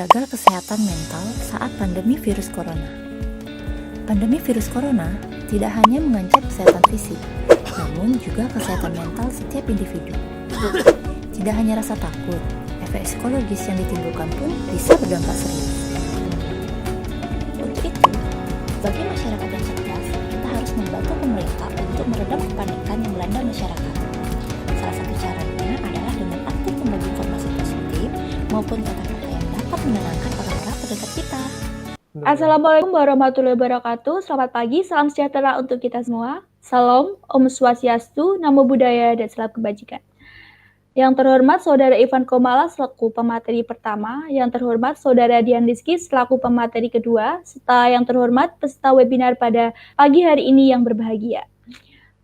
menjaga kesehatan mental saat pandemi virus corona. Pandemi virus corona tidak hanya mengancam kesehatan fisik, namun juga kesehatan mental setiap individu. Tidak hanya rasa takut, efek psikologis yang ditimbulkan pun bisa berdampak serius. Untuk itu, bagi masyarakat yang cerdas, kita harus membantu pemerintah untuk meredam kepanikan yang melanda masyarakat. Salah satu caranya adalah dengan aktif membagi informasi positif maupun kata-kata yang dapat menenangkan orang-orang terdekat kita. Assalamualaikum warahmatullahi wabarakatuh. Selamat pagi, salam sejahtera untuk kita semua. Salam, Om Swastiastu, Namo Buddhaya, dan salam kebajikan. Yang terhormat Saudara Ivan Komala selaku pemateri pertama, yang terhormat Saudara Dian Rizky selaku pemateri kedua, serta yang terhormat peserta webinar pada pagi hari ini yang berbahagia.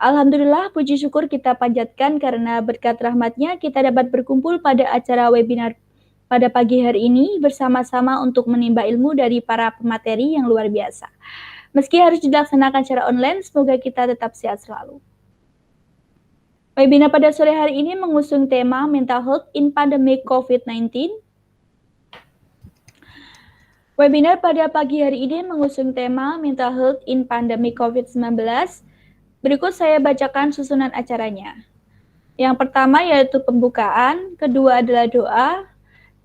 Alhamdulillah, puji syukur kita panjatkan karena berkat rahmatnya kita dapat berkumpul pada acara webinar pada pagi hari ini bersama-sama untuk menimba ilmu dari para pemateri yang luar biasa. Meski harus dilaksanakan secara online, semoga kita tetap sehat selalu. Webinar pada sore hari ini mengusung tema Mental Health in Pandemic COVID-19. Webinar pada pagi hari ini mengusung tema Mental Health in Pandemic COVID-19. Berikut saya bacakan susunan acaranya. Yang pertama yaitu pembukaan, kedua adalah doa,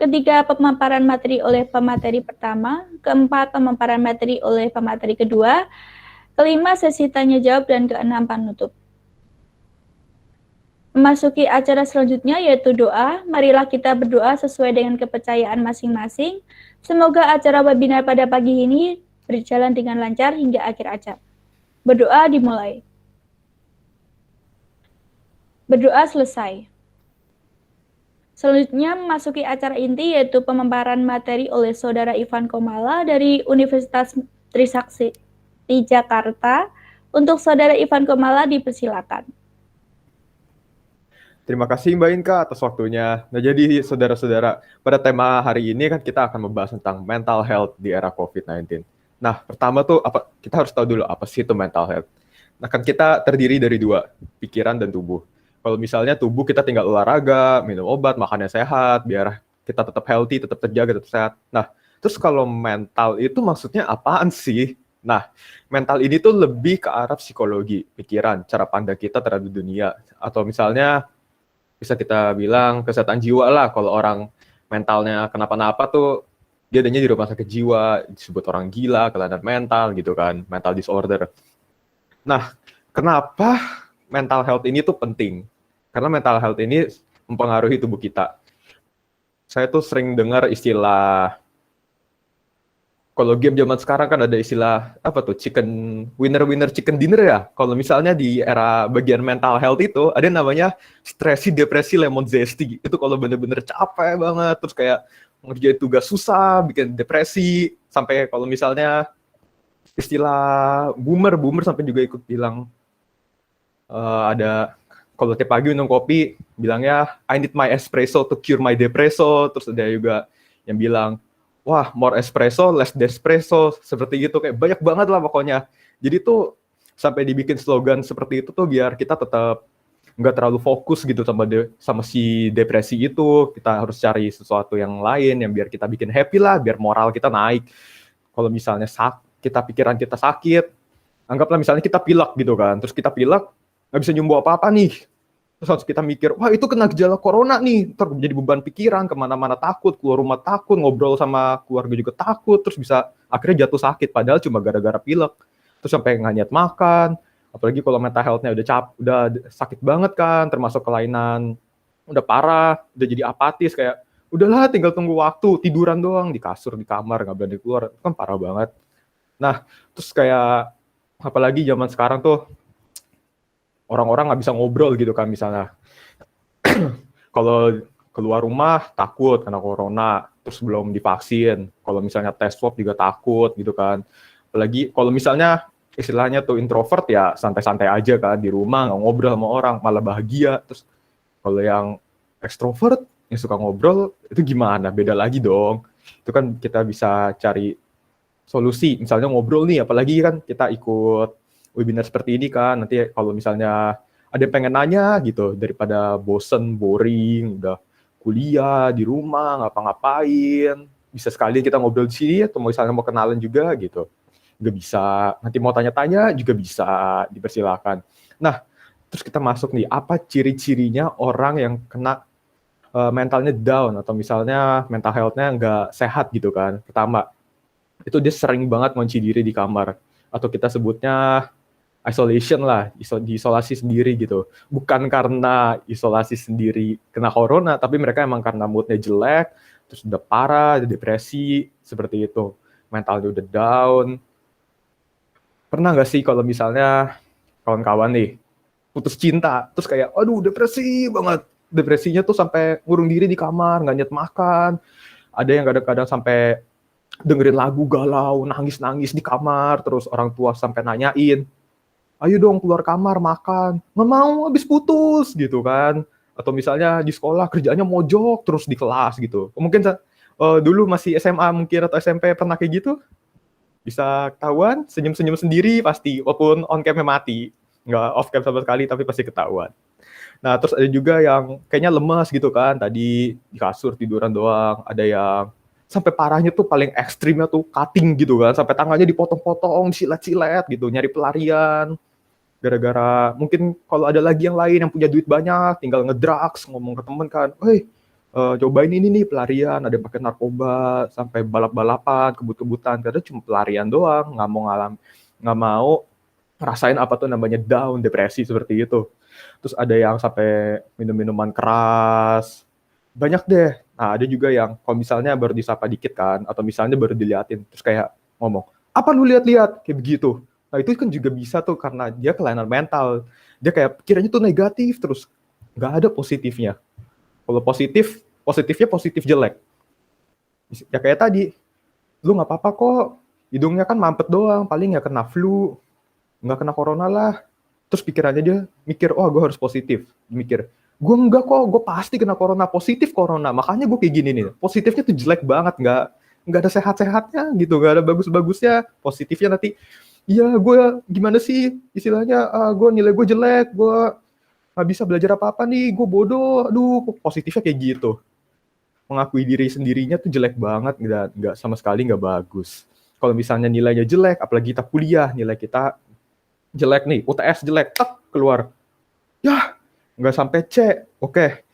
ketiga pemaparan materi oleh pemateri pertama, keempat pemaparan materi oleh pemateri kedua, kelima sesi tanya jawab, dan keenam penutup. Memasuki acara selanjutnya yaitu doa. Marilah kita berdoa sesuai dengan kepercayaan masing-masing. Semoga acara webinar pada pagi ini berjalan dengan lancar hingga akhir acara. Berdoa dimulai. Berdoa selesai. Selanjutnya memasuki acara inti yaitu pemaparan materi oleh Saudara Ivan Komala dari Universitas Trisakti di Jakarta. Untuk Saudara Ivan Komala dipersilakan. Terima kasih Mbak Inka atas waktunya. Nah jadi saudara-saudara, pada tema hari ini kan kita akan membahas tentang mental health di era COVID-19. Nah pertama tuh kita harus tahu dulu apa sih itu mental health. Nah kan kita terdiri dari dua, pikiran dan tubuh. Kalau misalnya tubuh kita tinggal olahraga, minum obat, makan yang sehat, biar kita tetap healthy, tetap terjaga, tetap sehat. Nah terus kalau mental itu maksudnya apaan sih? Nah mental ini tuh lebih ke arah psikologi, pikiran, cara pandang kita terhadap dunia. Atau misalnya bisa kita bilang kesehatan jiwa lah. Kalau orang mentalnya kenapa-napa tuh dia adanya di rumah sakit jiwa, disebut orang gila, kelainan mental gitu kan, mental disorder. Nah, kenapa mental health ini tuh penting? Karena mental health ini mempengaruhi tubuh kita. Saya tuh sering dengar istilah, kalau game zaman sekarang kan ada istilah apa tuh, chicken winner chicken dinner ya. Kalau misalnya di era bagian mental health itu ada namanya stresi, depresi, lemon zesty. Itu kalau bener-bener capek banget, terus kayak ngerjain tugas susah, bikin depresi, sampai kalau misalnya istilah boomer sampai juga ikut bilang ada kalau tiap pagi minum kopi bilangnya I need my espresso to cure my depresso. Terus ada juga yang bilang wah, more espresso, less despresso, seperti gitu. Kayak banyak banget lah pokoknya. Jadi tuh sampai dibikin slogan seperti itu tuh biar kita tetap nggak terlalu fokus gitu sama si depresi itu. Kita harus cari sesuatu yang lain yang biar kita bikin happy lah, biar moral kita naik. Kalau misalnya pikiran kita sakit, anggaplah misalnya kita pilek gitu kan. Terus kita pilek, nggak bisa nyembuh apa-apa nih. Terus harus kita mikir, wah itu kena gejala corona nih, ntar jadi beban pikiran, kemana-mana takut, keluar rumah takut, ngobrol sama keluarga juga takut, terus bisa akhirnya jatuh sakit, padahal cuma gara-gara pilek, terus sampai nggak niat makan, apalagi kalau mental health-nya udah sakit banget kan, termasuk kelainan, udah parah, udah jadi apatis, kayak udahlah tinggal tunggu waktu, tiduran doang, di kasur, di kamar, nggak berani keluar, itu kan parah banget. Nah, terus kayak, apalagi zaman sekarang tuh, orang-orang nggak bisa ngobrol gitu kan misalnya. Kalau keluar rumah takut kena corona, terus belum divaksin. Kalau misalnya tes swab juga takut gitu kan. Apalagi kalau misalnya istilahnya tuh introvert ya santai-santai aja kan di rumah, nggak ngobrol sama orang, malah bahagia. Terus kalau yang extrovert yang suka ngobrol itu gimana? Beda lagi dong. Itu kan kita bisa cari solusi. Misalnya ngobrol nih, apalagi kan kita ikut webinar seperti ini kan, nanti kalau misalnya ada yang pengen nanya gitu, daripada bosen, boring, udah kuliah di rumah, ngapa-ngapain, bisa sekali kita ngobrol di sini atau misalnya mau kenalan juga gitu. Juga bisa. Nanti mau tanya-tanya juga bisa, dipersilakan. Nah, terus kita masuk nih, apa ciri-cirinya orang yang kena mentalnya down atau misalnya mental health-nya nggak sehat gitu kan. Pertama, itu dia sering banget ngunci diri di kamar. Atau kita sebutnya isolation lah, diisolasi sendiri gitu. Bukan karena isolasi sendiri kena corona, tapi mereka emang karena moodnya jelek, terus udah parah, depresi, seperti itu. Mentalnya udah down. Pernah nggak sih kalau misalnya kawan-kawan nih, putus cinta, terus kayak, aduh depresi banget. Depresinya tuh sampai ngurung diri di kamar, nggak nyet makan. Ada yang kadang-kadang sampai dengerin lagu galau, nangis-nangis di kamar, terus orang tua sampai nanyain, ayo dong keluar kamar makan, nggak mau habis putus gitu kan. Atau misalnya di sekolah kerjanya mojok terus di kelas gitu. Mungkin dulu masih SMA mungkin atau SMP pernah kayak gitu, bisa ketahuan senyum-senyum sendiri pasti, walaupun on cam-nya mati, nggak off cam sama sekali tapi pasti ketahuan. Nah terus ada juga yang kayaknya lemas gitu kan, tadi di kasur tiduran doang, ada yang sampai parahnya tuh paling ekstrimnya tuh cutting gitu kan, sampai tangannya dipotong-potong, silet-silet gitu, nyari pelarian. Gara-gara mungkin kalau ada lagi yang lain yang punya duit banyak, tinggal ngedrugs, ngomong ke temen kan, "Hei, cobain ini nih pelarian," ada yang pakai narkoba, sampai balap-balapan, kebut-kebutan, karena cuma pelarian doang, nggak mau ngerasain apa tuh namanya down, depresi seperti itu. Terus ada yang sampai minum minuman keras, banyak deh. Nah ada juga yang kalau misalnya baru disapa dikit kan, atau misalnya baru diliatin, terus kayak ngomong, "Apa lu lihat-lihat?" Kayak begitu. Nah itu kan juga bisa tuh karena dia kelainan mental. Dia kayak pikirannya tuh negatif terus, nggak ada positifnya. Kalau positif, positifnya positif jelek. Ya kayak tadi, lu nggak apa-apa kok, hidungnya kan mampet doang, paling nggak kena flu, nggak kena corona lah. Terus pikirannya dia mikir, oh gue harus positif. Mikir, gue enggak kok, gue pasti kena corona, positif corona. Makanya gue kayak gini nih, positifnya tuh jelek banget, nggak ada sehat-sehatnya gitu, nggak ada bagus-bagusnya. Positifnya nanti, iya gue gimana sih istilahnya, gue nilai gue jelek, gue nggak bisa belajar apa-apa nih, gue bodoh, aduh positifnya kayak gitu. Mengakui diri sendirinya tuh jelek banget, nggak sama sekali nggak bagus. Kalau misalnya nilainya jelek, apalagi kita kuliah, nilai kita jelek nih, UTS jelek, tak keluar, ya nggak sampai C, oke,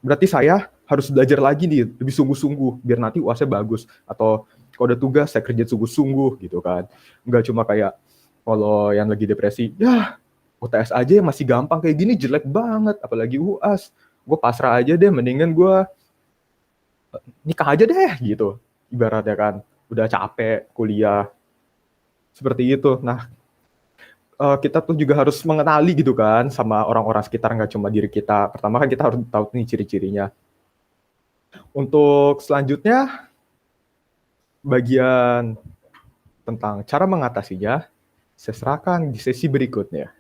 berarti saya harus belajar lagi nih, lebih sungguh-sungguh, biar nanti UASnya bagus, atau kalau ada tugas saya kerja sungguh-sungguh gitu kan, nggak cuma kayak kalau yang lagi depresi, ya UTS aja yang masih gampang kayak gini jelek banget, apalagi UAS, gue pasrah aja deh, mendingan gue nikah aja deh gitu, ibaratnya kan, udah capek kuliah, seperti itu. Nah, kita tuh juga harus mengenali gitu kan sama orang-orang sekitar, nggak cuma diri kita. Pertama kan kita harus tahu nih ciri-cirinya. Untuk selanjutnya, bagian tentang cara mengatasinya, saya serahkan di sesi berikutnya.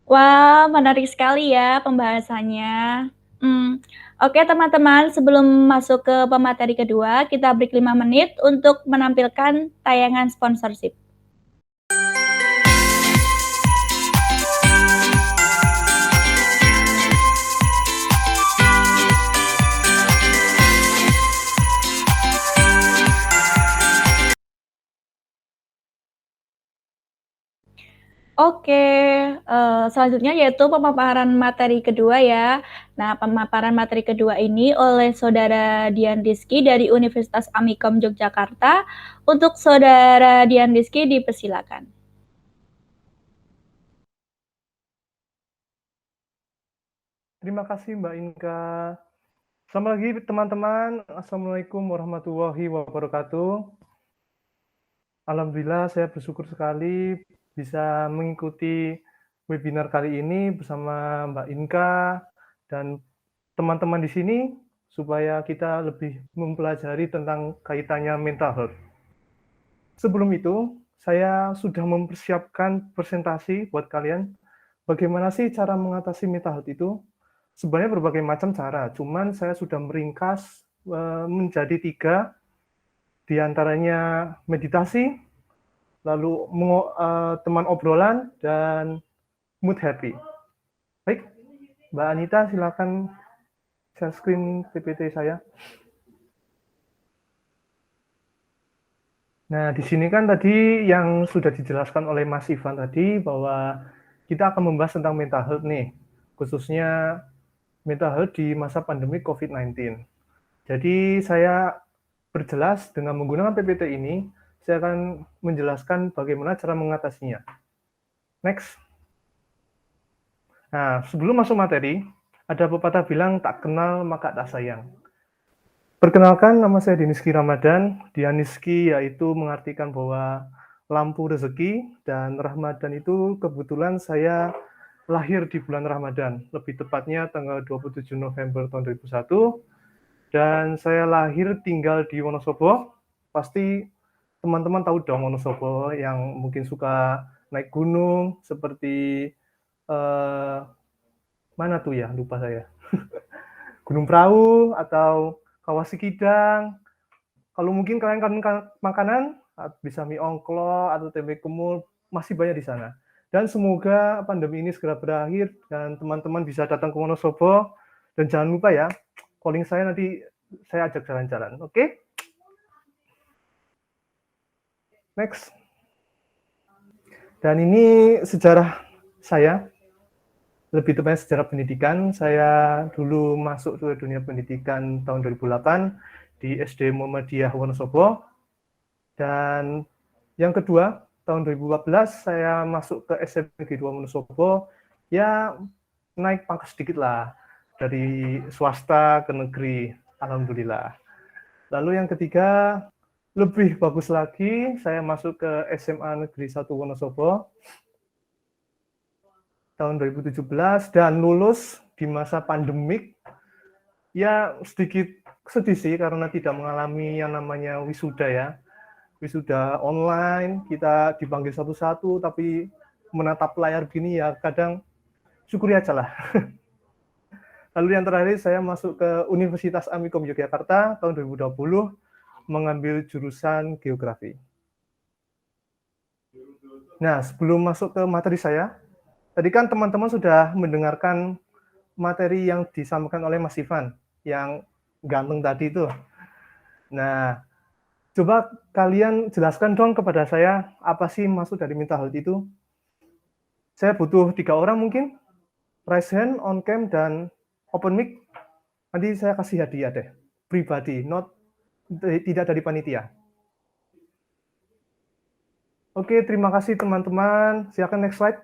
Wah, menarik sekali ya pembahasannya. Oke teman-teman, sebelum masuk ke pemateri kedua, kita break 5 menit untuk menampilkan tayangan sponsorship. Oke, selanjutnya yaitu pemaparan materi kedua ya. Nah, pemaparan materi kedua ini oleh Saudara Dian Rizky dari Universitas Amikom Yogyakarta. Untuk Saudara Dian Rizky dipersilakan. Terima kasih Mbak Inka. Selamat pagi teman-teman. Assalamualaikum warahmatullahi wabarakatuh. Alhamdulillah saya bersyukur sekali bisa mengikuti webinar kali ini bersama Mbak Inka dan teman-teman di sini supaya kita lebih mempelajari tentang kaitannya mental health. Sebelum itu, saya sudah mempersiapkan presentasi buat kalian. Bagaimana sih cara mengatasi mental health itu? Sebenarnya berbagai macam cara, cuman saya sudah meringkas menjadi 3, diantaranya meditasi, lalu teman obrolan, dan mood happy. Baik, Mbak Anita silakan share screen PPT saya. Nah, di sini kan tadi yang sudah dijelaskan oleh Mas Ivan tadi bahwa kita akan membahas tentang mental health nih, khususnya mental health di masa pandemi COVID-19. Jadi saya berjelas dengan menggunakan PPT ini, saya akan menjelaskan bagaimana cara mengatasinya. Next. Nah, sebelum masuk materi, ada pepatah bilang tak kenal maka tak sayang. Perkenalkan, nama saya Deniski Ramadan. Deniski yaitu mengartikan bahwa lampu rezeki, dan Ramadan itu kebetulan saya lahir di bulan Ramadan, lebih tepatnya tanggal 27 November tahun 2001, dan saya lahir tinggal di Wonosobo. Pasti teman-teman tahu dong Wonosobo yang mungkin suka naik gunung, seperti mana tuh ya, lupa saya. Gunung Prau atau Kawah Sikidang. Kalau mungkin kalian kangen makanan, bisa mie ongklo atau tempe kemul, masih banyak di sana. Dan semoga pandemi ini segera berakhir dan teman-teman bisa datang ke Wonosobo. Dan jangan lupa ya, calling saya nanti saya ajak jalan-jalan. Oke? Next. Dan ini sejarah saya, lebih tepatnya sejarah pendidikan. Saya dulu masuk ke dunia pendidikan tahun 2008 di SD Muhammadiyah Wonosobo. Dan yang kedua, tahun 2014 saya masuk ke SMP Negeri 2 Wonosobo. Ya, naik pangkat sedikit lah, dari swasta ke negeri, alhamdulillah. Lalu yang ketiga, lebih bagus lagi, saya masuk ke SMA Negeri 1 Wonosobo tahun 2017 dan lulus di masa pandemik. Ya, sedikit sedih sih karena tidak mengalami yang namanya wisuda ya. Wisuda online, kita dipanggil satu-satu, tapi menatap layar begini ya kadang syukuri aja lah. Lalu yang terakhir saya masuk ke Universitas Amikom Yogyakarta tahun 2020, mengambil jurusan geografi. Nah, sebelum masuk ke materi saya, tadi kan teman-teman sudah mendengarkan materi yang disampaikan oleh Mas Ivan, yang ganteng tadi itu. Nah, coba kalian jelaskan dong kepada saya, apa sih maksud dari mental health itu? Saya butuh 3 orang mungkin, raise hand, on cam, dan open mic. Nanti saya kasih hadiah deh, pribadi, tidak dari panitia. Oke, terima kasih teman-teman. Silakan next slide.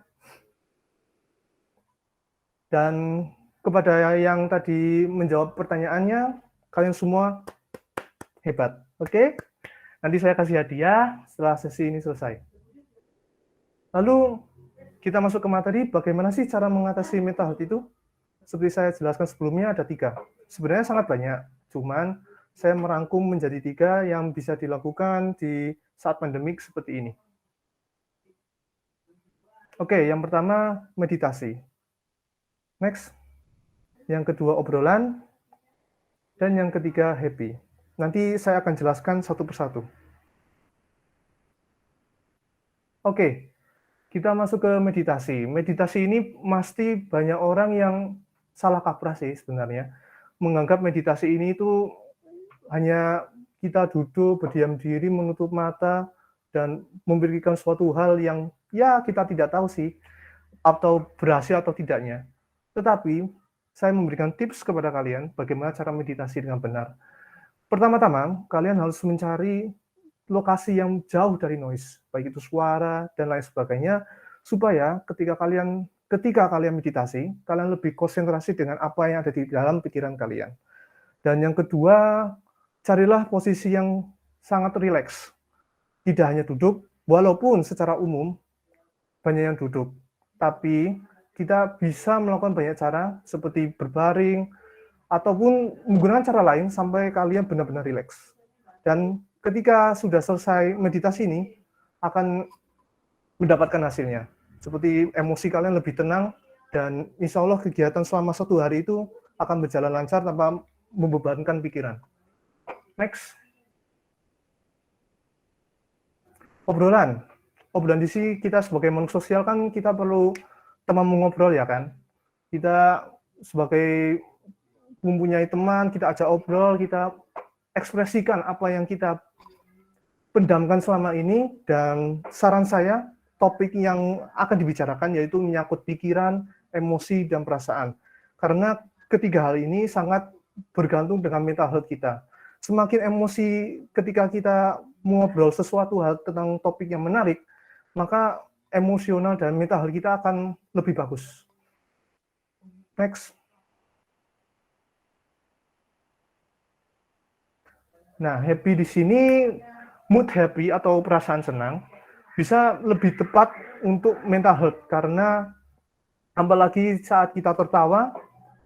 Dan kepada yang tadi menjawab pertanyaannya, kalian semua hebat. Oke? Nanti saya kasih hadiah setelah sesi ini selesai. Lalu kita masuk ke materi, bagaimana sih cara mengatasi mental health itu? Seperti saya jelaskan sebelumnya, ada 3. Sebenarnya sangat banyak, cuman saya merangkum menjadi 3 yang bisa dilakukan di saat pandemik seperti ini. Oke, yang pertama meditasi. Next. Yang kedua obrolan. Dan yang ketiga happy. Nanti saya akan jelaskan satu persatu. Oke, kita masuk ke meditasi. Meditasi ini pasti banyak orang yang salah kaprah sih sebenarnya. Menganggap meditasi ini itu hanya kita duduk, berdiam diri, menutup mata, dan memikirkan suatu hal yang ya kita tidak tahu sih, atau berhasil atau tidaknya. Tetapi, saya memberikan tips kepada kalian bagaimana cara meditasi dengan benar. Pertama-tama, kalian harus mencari lokasi yang jauh dari noise, baik itu suara dan lain sebagainya, supaya ketika kalian meditasi, kalian lebih konsentrasi dengan apa yang ada di dalam pikiran kalian. Dan yang kedua, carilah posisi yang sangat rileks. Tidak hanya duduk, walaupun secara umum banyak yang duduk, tapi kita bisa melakukan banyak cara seperti berbaring ataupun menggunakan cara lain sampai kalian benar-benar rileks. Dan ketika sudah selesai meditasi ini akan mendapatkan hasilnya. Seperti emosi kalian lebih tenang dan insya Allah kegiatan selama 1 hari itu akan berjalan lancar tanpa membebankan pikiran. Next. Obrolan. Obrolan di sini kita sebagai makhluk sosial kan kita perlu teman mengobrol ya kan. Kita sebagai mempunyai teman, kita ajak obrol, kita ekspresikan apa yang kita pendamkan selama ini, dan saran saya topik yang akan dibicarakan yaitu menyangkut pikiran, emosi, dan perasaan. Karena ketiga hal ini sangat bergantung dengan mental health kita. Semakin emosi ketika kita mengobrol sesuatu hal tentang topik yang menarik, maka emosional dan mental health kita akan lebih bagus. Next. Nah, happy di sini, mood happy atau perasaan senang, bisa lebih tepat untuk mental health, karena apalagi saat kita tertawa,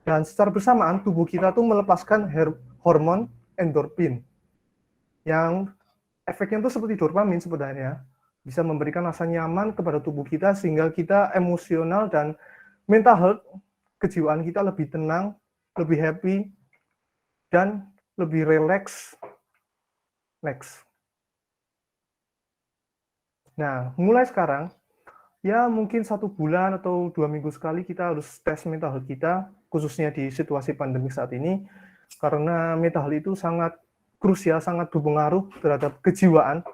dan secara bersamaan tubuh kita tuh melepaskan hormon endorfin, yang efeknya itu seperti dopamin sebenarnya, bisa memberikan rasa nyaman kepada tubuh kita, sehingga kita emosional dan mental health, kejiwaan kita lebih tenang, lebih happy, dan lebih relax. Next. Nah, mulai sekarang, ya mungkin 1 bulan atau 2 minggu sekali kita harus tes mental health kita, khususnya di situasi pandemi saat ini, karena mental health itu sangat krusial, sangat berpengaruh terhadap kejiwaan.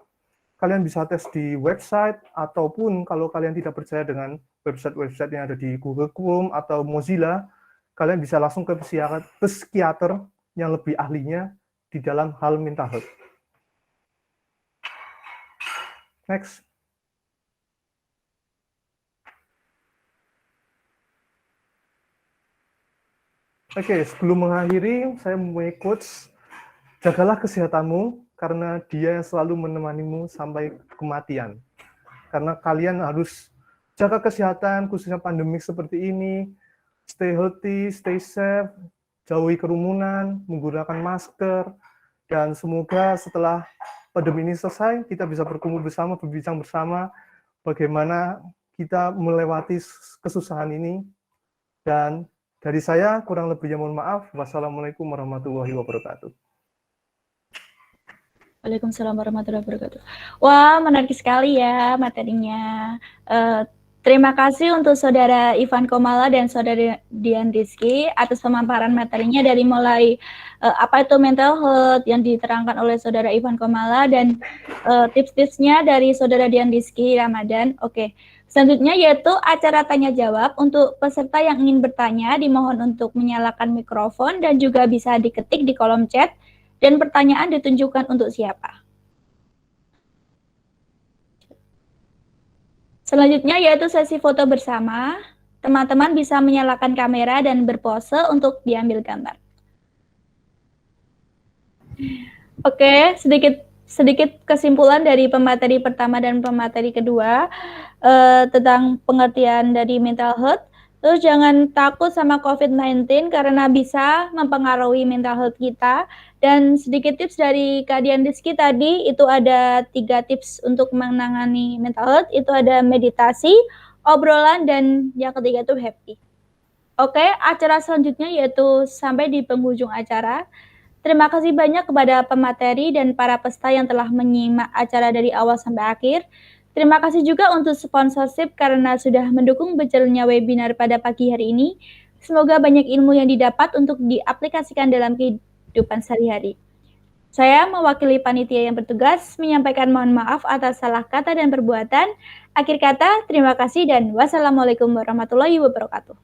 Kalian bisa tes di website, ataupun kalau kalian tidak percaya dengan website-website yang ada di Google Chrome atau Mozilla, kalian bisa langsung ke psikiater yang lebih ahlinya di dalam hal mental health. Next. Oke, sebelum mengakhiri, saya mempunyai quotes, jagalah kesehatanmu, karena dia yang selalu menemanimu sampai kematian. Karena kalian harus jaga kesehatan, khususnya pandemik seperti ini, stay healthy, stay safe, jauhi kerumunan, menggunakan masker, dan semoga setelah pandemi ini selesai, kita bisa berkumpul bersama, berbincang bersama, bagaimana kita melewati kesusahan ini. Dan dari saya, kurang lebihnya mohon maaf. Wassalamualaikum warahmatullahi wabarakatuh. Waalaikumsalam warahmatullahi wabarakatuh. Wah, menarik sekali ya materinya. Terima kasih untuk Saudara Ivan Komala dan Saudara Dian Rizky atas pemaparan materinya, dari mulai apa itu mental health yang diterangkan oleh Saudara Ivan Komala, dan tips-tipsnya dari Saudara Dian Rizky Ramadan. Oke, selanjutnya yaitu acara tanya jawab. Untuk peserta yang ingin bertanya, dimohon untuk menyalakan mikrofon dan juga bisa diketik di kolom chat, dan pertanyaan ditunjukkan untuk siapa. Selanjutnya yaitu sesi foto bersama. Teman-teman bisa menyalakan kamera dan berpose untuk diambil gambar. Oke, sedikit kesimpulan dari pemateri pertama dan pemateri kedua tentang pengertian dari mental health. Terus jangan takut sama COVID-19 karena bisa mempengaruhi mental health kita. Dan sedikit tips dari Kak Dian Rizky tadi, itu ada 3 tips untuk menangani mental health. Itu ada meditasi, obrolan, dan yang ketiga itu happy. Oke, acara selanjutnya yaitu sampai di penghujung acara. Terima kasih banyak kepada pemateri dan para peserta yang telah menyimak acara dari awal sampai akhir. Terima kasih juga untuk sponsorship karena sudah mendukung berjalannya webinar pada pagi hari ini. Semoga banyak ilmu yang didapat untuk diaplikasikan dalam kehidupan sehari-hari. Saya mewakili panitia yang bertugas menyampaikan mohon maaf atas salah kata dan perbuatan. Akhir kata, terima kasih dan wassalamualaikum warahmatullahi wabarakatuh.